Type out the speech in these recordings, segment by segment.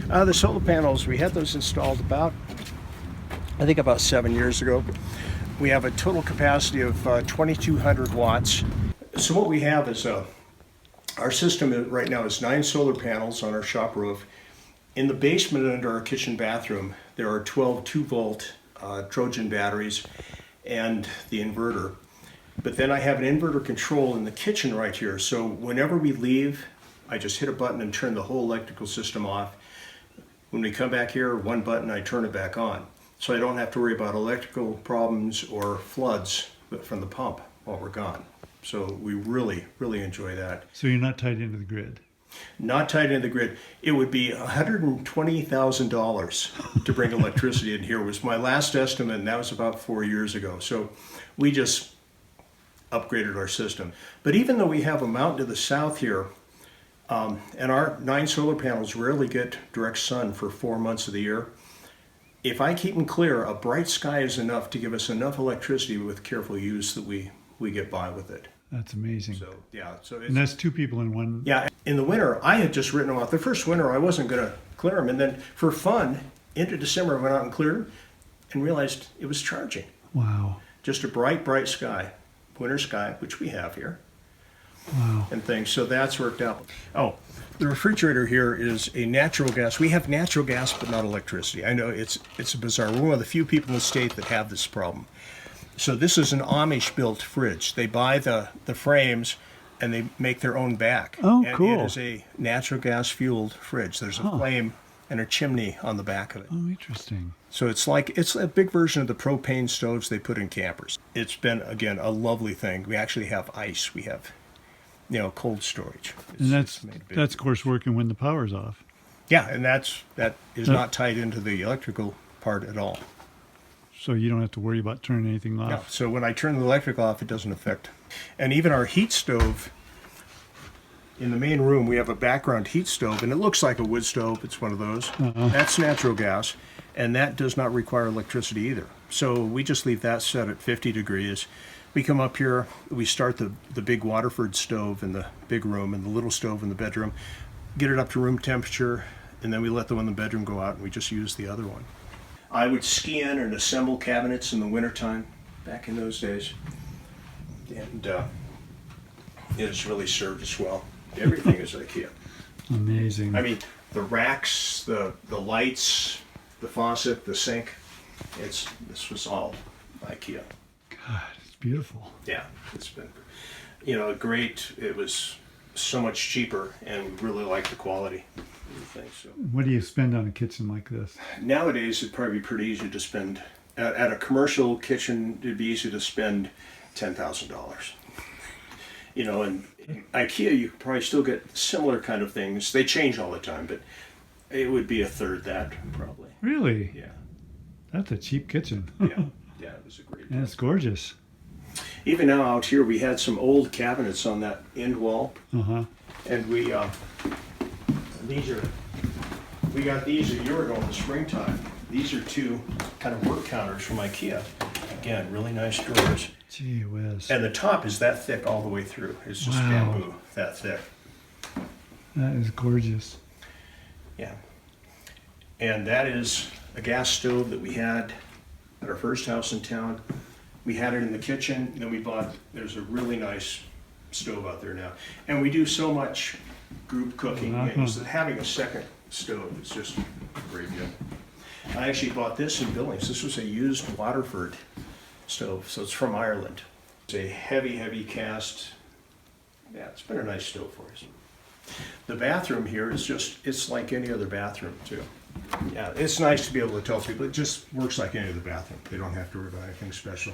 The solar panels, we had those installed I think about 7 years ago. We have a total capacity of 2,200 watts. So what we have is our system right now is 9 solar panels on our shop roof. In the basement under our kitchen bathroom, there are 12 2-volt Trojan batteries and the inverter. But then I have an inverter control in the kitchen right here. So whenever we leave, I just hit a button and turn the whole electrical system off. When we come back here, one button, I turn it back on. So I don't have to worry about electrical problems or floods from the pump while we're gone. So we really, really enjoy that. So you're not tied into the grid? Not tied into the grid. It would be $120,000 to bring electricity in here was my last estimate, and that was about 4 years ago. So we just upgraded our system. But even though we have a mountain to the south here, and our 9 solar panels rarely get direct sun for 4 months of the year, if I keep them clear, a bright sky is enough to give us enough electricity with careful use that we get by with it. That's amazing. So yeah, and that's 2 people in one. Yeah, in the winter, I had just written them off. The first winter, I wasn't going to clear them, and then for fun, into December, I went out and cleared them, and realized it was charging. Wow. Just a bright, bright sky, winter sky, which we have here. Wow. And things, so that's worked out. Oh, the refrigerator here is a natural gas. We have natural gas, but not electricity. I know it's bizarre. We're one of the few people in the state that have this problem. So this is an Amish-built fridge. They buy the frames, and they make their own back. Oh, and cool. It is a natural gas-fueled fridge. There's a flame and a chimney on the back of it. Oh, interesting. So it's a big version of the propane stoves they put in campers. It's been, again, a lovely thing. We actually have ice. We have, cold storage. And that's of course working when the power's off. Yeah, and that is not tied into the electrical part at all. So you don't have to worry about turning anything off. No, so when I turn the electric off, it doesn't affect. And even our heat stove, in the main room, we have a background heat stove, and it looks like a wood stove. It's one of those. That's natural gas, and that does not require electricity either. So we just leave that set at 50 degrees. We come up here, we start the big Waterford stove in the big room and the little stove in the bedroom, get it up to room temperature, and then we let the one in the bedroom go out, and we just use the other one. I would ski in and assemble cabinets in the wintertime, back in those days. And it has really served us well. Everything is IKEA. Amazing. I mean, the racks, the lights, the faucet, the sink, this was all IKEA. God, it's beautiful. Yeah, it's been, great. It was so much cheaper, and we really like the quality. So What do you spend on a kitchen like this? nowadays, it'd probably be pretty easy to spend at a commercial kitchen. It'd be easy to spend $10,000. And IKEA, you could probably still get similar kind of things. They change all the time, but it would be a third that probably. Really? Yeah. That's a cheap kitchen. Yeah, it was a great. And it's gorgeous. Even now out here, we had some old cabinets on that end wall, and we got these a year ago in the springtime. These are 2 kind of work counters from IKEA. Again, really nice drawers. Gee whiz. And the top is that thick all the way through. It's just bamboo, that thick. That is gorgeous. Yeah. And that is a gas stove that we had at our first house in town. We had it in the kitchen, and then there's a really nice stove out there now. And we do so much group cooking, and so having a second stove is just very good. I actually bought this in Billings. This was a used Waterford stove, so it's from Ireland. It's a heavy, heavy cast. Yeah, it's been a nice stove for us. The bathroom here is it's like any other bathroom too. Yeah, it's nice to be able to tell people it just works like any other bathroom. They don't have to worry about anything special.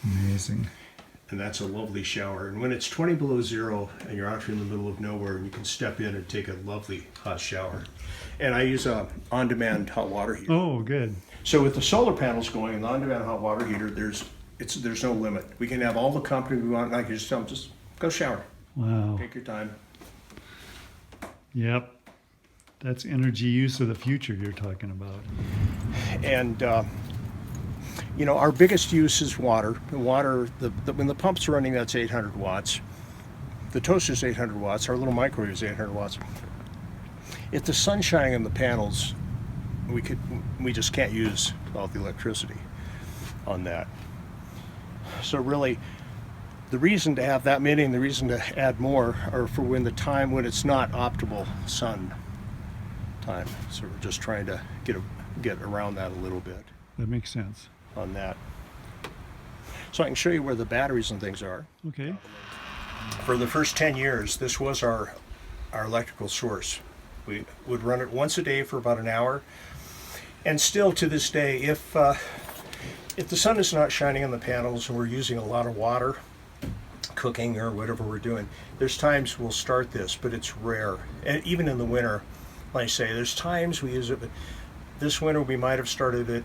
Amazing. And that's a lovely shower. And when it's 20 below zero and you're out here in the middle of nowhere, and you can step in and take a lovely hot shower. And I use a on-demand hot water heater. Oh, good. So with the solar panels going and the on-demand hot water heater, there's no limit. We can have all the company we want, and I can just tell them, just go shower. Wow. Take your time. Yep. That's energy use of the future you're talking about. And our biggest use is water. The water, when the pump's running, that's 800 watts. The toaster's 800 watts. Our little microwave is 800 watts. If the sun's shining on the panels, we just can't use all the electricity on that. So really, the reason to have that many and the reason to add more are for when it's not optimal sun time. So we're just trying to get around that a little bit That makes sense. on that. So I can show you where the batteries and things are. Okay. For the first 10 years, this was our electrical source. We would run it once a day for about an hour. And still to this day, if the sun is not shining on the panels and we're using a lot of water, cooking or whatever we're doing, there's times we'll start this, but it's rare. And even in the winter, like I say, there's times we use it, but this winter we might have started it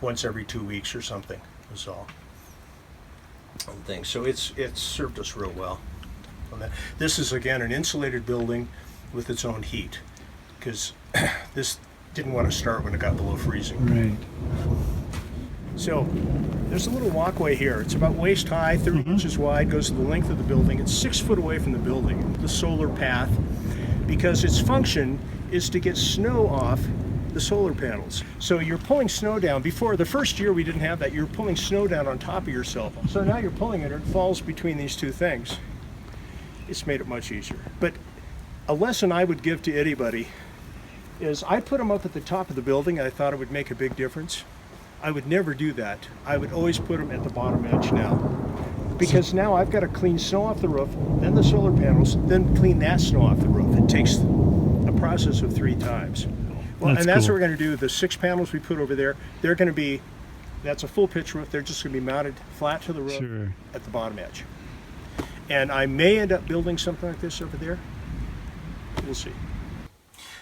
once every 2 weeks or something, was all. And things. So it's served us real well on that. This is again an insulated building with its own heat, because this didn't want to start when it got below freezing. Right. So there's a little walkway here. It's about waist high, 30 inches wide, goes to the length of the building. It's 6 foot away from the building, the solar path, because its function is to get snow off the solar panels. So you're pulling snow down. Before, the first year we didn't have that. You're pulling snow down on top of yourself. So now you're pulling it, it falls between these two things. It's made it much easier. But a lesson I would give to anybody is I put them up at the top of the building. I thought it would make a big difference. I would never do that. I would always put them at the bottom edge now. Because now I've got to clean snow off the roof, then the solar panels, then clean that snow off the roof. It takes a process of 3 times. Well, That's that's cool. what we're going to do. The 6 panels we put over there, they're going to be, that's a full pitch roof. They're just going to be mounted flat to the roof Sure. at the bottom edge. And I may end up building something like this over there. We'll see.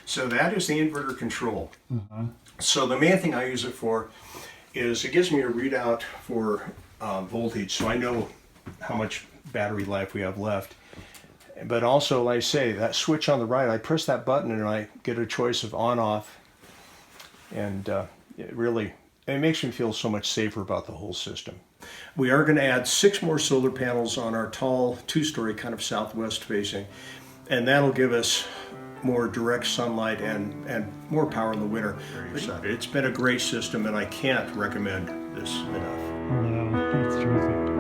So that is the inverter control. So the main thing I use it for is it gives me a readout for voltage, so I know how much battery life we have left. But also, like I say, that switch on the right, I press that button and I get a choice of on, off. And it makes me feel so much safer about the whole system. We are going to add 6 more solar panels on our tall 2-story, kind of southwest facing. And that'll give us more direct sunlight and more power in the winter. It's been a great system and I can't recommend this enough. Wow, that's terrific.